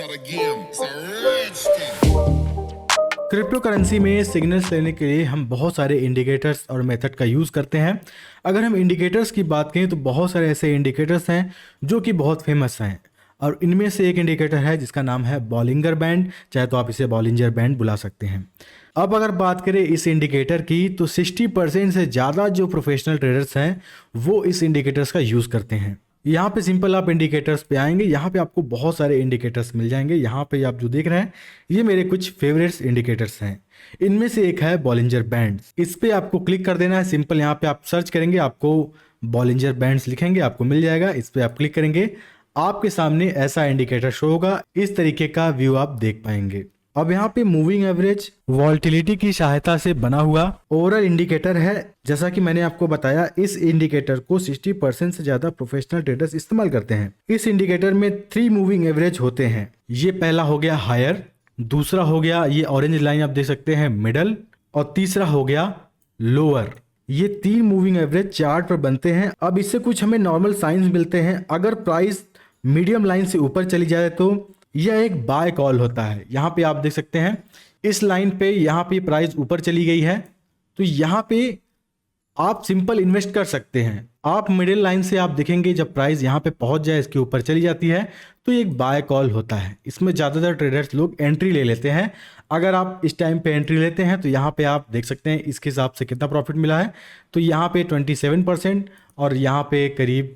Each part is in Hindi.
start again. It's a rich thing. Crypto currency में सिग्नल्स लेने के लिए हम बहुत सारे इंडिकेटर्स और मेथड का यूज़ करते हैं। अगर हम इंडिकेटर्स की बात करें तो बहुत सारे ऐसे इंडिकेटर्स हैं जो कि बहुत फेमस हैं, और इनमें से एक इंडिकेटर है जिसका नाम है बॉलिंगर बैंड, चाहे तो आप इसे बॉलिंजर बैंड बुला सकते हैं। अब अगर बात करें इस इंडिकेटर की तो 60% से ज़्यादा जो प्रोफेशनल ट्रेडर्स हैं वो इस इंडिकेटर्स का यूज़ करते हैं। यहाँ पे सिंपल आप इंडिकेटर्स पे आएंगे, यहाँ पे आपको बहुत सारे इंडिकेटर्स मिल जाएंगे। यहाँ पे आप जो देख रहे हैं ये मेरे कुछ फेवरेट्स इंडिकेटर्स हैं। इनमें से एक है बॉलिंजर बैंड्स। इस पे आपको क्लिक कर देना है। सिंपल यहाँ पे आप सर्च करेंगे, आपको बॉलिंजर बैंड्स लिखेंगे, आपको मिल जाएगा। इस पे आप क्लिक करेंगे, आपके सामने ऐसा इंडिकेटर शो होगा। इस तरीके का व्यू आप देख पाएंगे। अब यहाँ पे मूविंग एवरेज वॉल्टिलिटी की सहायता से बना हुआ ओवरऑल इंडिकेटर है। जैसा कि मैंने आपको बताया, इस इंडिकेटर को 60% से ज्यादा प्रोफेशनल ट्रेडर्स इस्तेमाल करते हैं। इस इंडिकेटर में 3 मूविंग एवरेज होते हैं। ये पहला हो गया हायर, दूसरा हो गया ये ऑरेंज लाइन आप देख सकते हैं मिडल, और तीसरा हो गया लोअर। ये 3 मूविंग एवरेज चार्ट पर बनते हैं। अब इससे कुछ हमें नॉर्मल साइंस मिलते हैं। अगर प्राइस मीडियम लाइन से ऊपर चली जाए तो यह एक बाय कॉल होता है। यहाँ पे आप देख सकते हैं इस लाइन पे, यहाँ पे प्राइस ऊपर चली गई है तो यहाँ पे आप सिंपल इन्वेस्ट कर सकते हैं। आप मिडिल लाइन से आप देखेंगे जब प्राइस यहाँ पे पहुँच जाए, इसके ऊपर चली जाती है तो ये एक बाय कॉल होता है। इसमें ज़्यादातर ट्रेडर्स लोग एंट्री ले लेते हैं। अगर आप इस टाइम पे एंट्री लेते हैं तो यहाँ पे आप देख सकते हैं इसके हिसाब से कितना प्रॉफिट मिला है। तो यहाँ पे 27% और यहाँ पे करीब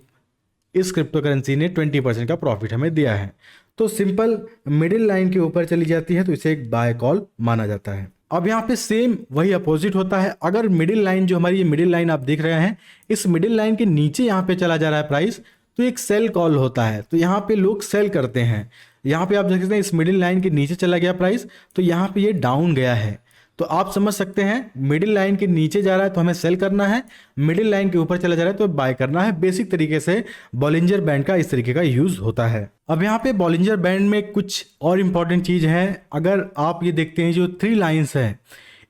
इस क्रिप्टो करेंसी ने 20% का प्रॉफिट हमें दिया है। तो सिंपल मिडिल लाइन के ऊपर चली जाती है तो इसे एक बाय कॉल माना जाता है। अब यहाँ पे सेम वही अपोजिट होता है। अगर मिडिल लाइन जो हमारी ये मिडिल लाइन आप देख रहे हैं, इस मिडिल लाइन के नीचे यहाँ पे चला जा रहा है प्राइस, तो एक सेल कॉल होता है। तो यहाँ पे लोग सेल करते हैं। यहाँ पे आप देख सकते हैं इस मिडिल लाइन के नीचे चला गया प्राइस, तो यहाँ पे ये डाउन गया है। तो आप समझ सकते हैं मिडिल लाइन के नीचे जा रहा है तो हमें सेल करना है, मिडिल लाइन के ऊपर चला जा रहा है तो बाय करना है। बेसिक तरीके से बॉलिंजर बैंड का इस तरीके का यूज होता है। अब यहाँ पे बॉलिंजर बैंड में कुछ और इंपॉर्टेंट चीज है। अगर आप ये देखते हैं जो 3 लाइंस है,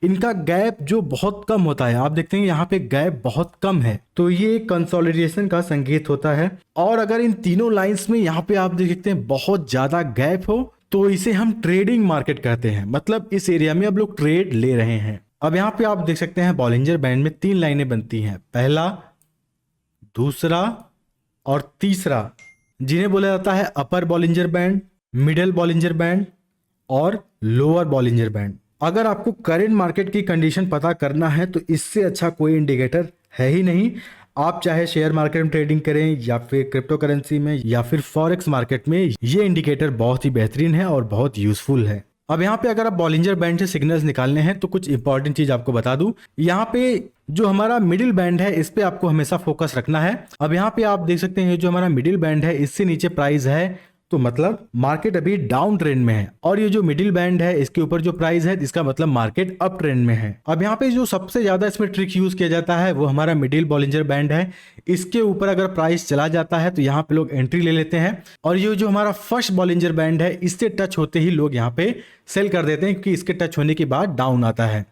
इनका गैप जो बहुत कम होता है, आप देखते हैं यहाँ पे गैप बहुत कम है, तो ये कंसोलिडेशन का संकेत होता है। और अगर इन तीनों लाइंस में यहाँ पे आप देख सकते हैं बहुत ज्यादा गैप हो तो इसे हम ट्रेडिंग मार्केट कहते हैं। मतलब इस एरिया में अब लोग ट्रेड ले रहे हैं। अब यहाँ पे आप देख सकते हैं बॉलिंजर बैंड में 3 लाइनें बनती हैं, पहला, दूसरा और तीसरा, जिन्हें बोला जाता है अपर Bollinger band, middle Bollinger band और लोअर बॉलिंजर बैंड। अगर आपको करंट मार्केट की कंडीशन पता करना है तो इससे अच्छा कोई इंडिकेटर है ही नहीं। आप चाहे शेयर मार्केट में ट्रेडिंग करें या फिर क्रिप्टो करेंसी में या फिर फॉरेक्स मार्केट में, ये इंडिकेटर बहुत ही बेहतरीन है और बहुत यूजफुल है। अब यहाँ पे अगर आप बॉलिंजर बैंड से सिग्नल्स निकालने हैं तो कुछ इंपॉर्टेंट चीज आपको बता दूं। यहाँ पे जो हमारा मिडिल बैंड है इस पे आपको हमेशा फोकस रखना है। अब यहाँ पे आप देख सकते हैं जो हमारा मिडिल बैंड है इससे नीचे प्राइस है तो मतलब मार्केट अभी डाउन ट्रेंड में है, और ये जो मिडिल बैंड है इसके ऊपर जो प्राइस है इसका मतलब मार्केट अप ट्रेंड में है। अब यहाँ पे जो सबसे ज्यादा इसमें ट्रिक यूज किया जाता है वो हमारा मिडिल बॉलिंजर बैंड है। इसके ऊपर अगर प्राइस चला जाता है तो यहाँ पे लोग एंट्री ले लेते हैं, और ये जो हमारा फर्स्ट बॉलिंजर बैंड है इससे टच होते ही लोग यहाँ पे सेल कर देते हैं, क्योंकि इसके टच होने के बाद डाउन आता है।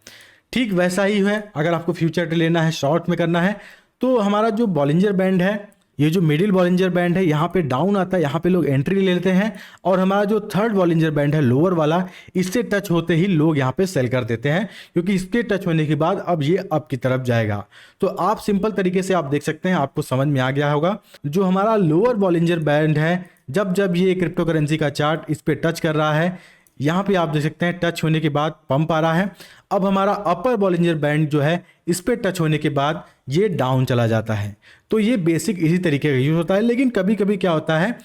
ठीक वैसा ही है अगर आपको फ्यूचर ट्रेड लेना है, शॉर्ट में करना है, तो हमारा जो बॉलिंजर बैंड है, ये जो मिडिल बॉलिंजर बैंड है, यहाँ पे डाउन आता है, यहाँ पे लोग एंट्री ले लेते हैं, और हमारा जो थर्ड बॉलिंजर बैंड है लोअर वाला, इससे टच होते ही लोग यहाँ पे सेल कर देते हैं, क्योंकि इसके टच होने के बाद अब ये अप की तरफ जाएगा। तो आप सिंपल तरीके से आप देख सकते हैं, आपको समझ में आ गया होगा। जो हमारा लोअर बॉलिंजर बैंड है, जब जब ये क्रिप्टो करेंसी का चार्ट इस पे टच कर रहा है, यहाँ पे आप देख सकते हैं टच होने के बाद पंप आ रहा है। अब हमारा अपर बॉलिंजर बैंड जो है इस पे टच होने के बाद ये डाउन चला जाता है। तो ये बेसिक इसी तरीके का यूज होता है। लेकिन कभी कभी क्या होता है,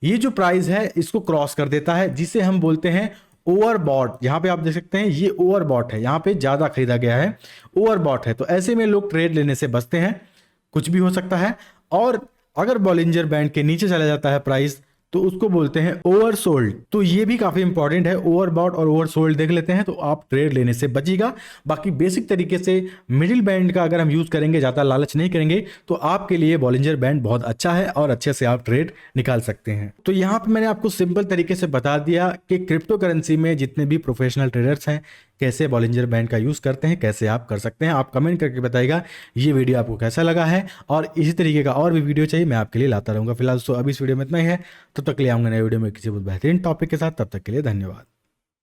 ये जो प्राइस है इसको क्रॉस कर देता है, जिसे हम बोलते हैं ओवरबॉट। यहाँ पे आप देख सकते हैं ये ओवरबॉट है, यहाँ पे ज्यादा खरीदा गया है, ओवरबॉट है। तो ऐसे में लोग ट्रेड लेने से बचते हैं, कुछ भी हो सकता है। और अगर बॉलिंजर बैंड के नीचे चला जाता है प्राइस तो उसको बोलते हैं ओवरसोल्ड। तो ये भी काफी इंपॉर्टेंट है, ओवरबॉट और ओवरसोल्ड देख लेते हैं तो आप ट्रेड लेने से बचिएगा। बाकी बेसिक तरीके से मिडिल बैंड का अगर हम यूज करेंगे, ज्यादा लालच नहीं करेंगे, तो आपके लिए बॉलिंजर बैंड बहुत अच्छा है और अच्छे से आप ट्रेड निकाल सकते हैं। तो यहाँ पे मैंने आपको सिंपल तरीके से बता दिया कि क्रिप्टो करेंसी में जितने भी प्रोफेशनल ट्रेडर्स हैं, कैसे बॉलिंजर बैंड का यूज़ करते हैं, कैसे आप कर सकते हैं। आप कमेंट करके बताइएगा ये वीडियो आपको कैसा लगा है, और इसी तरीके का और भी वीडियो चाहिए मैं आपके लिए लाता रहूँगा। फिलहाल तो अभी इस वीडियो में इतना ही है, तब तक के लिए आऊँगा नए वीडियो में किसी बहुत बेहतरीन टॉपिक के साथ। तब तक के लिए धन्यवाद।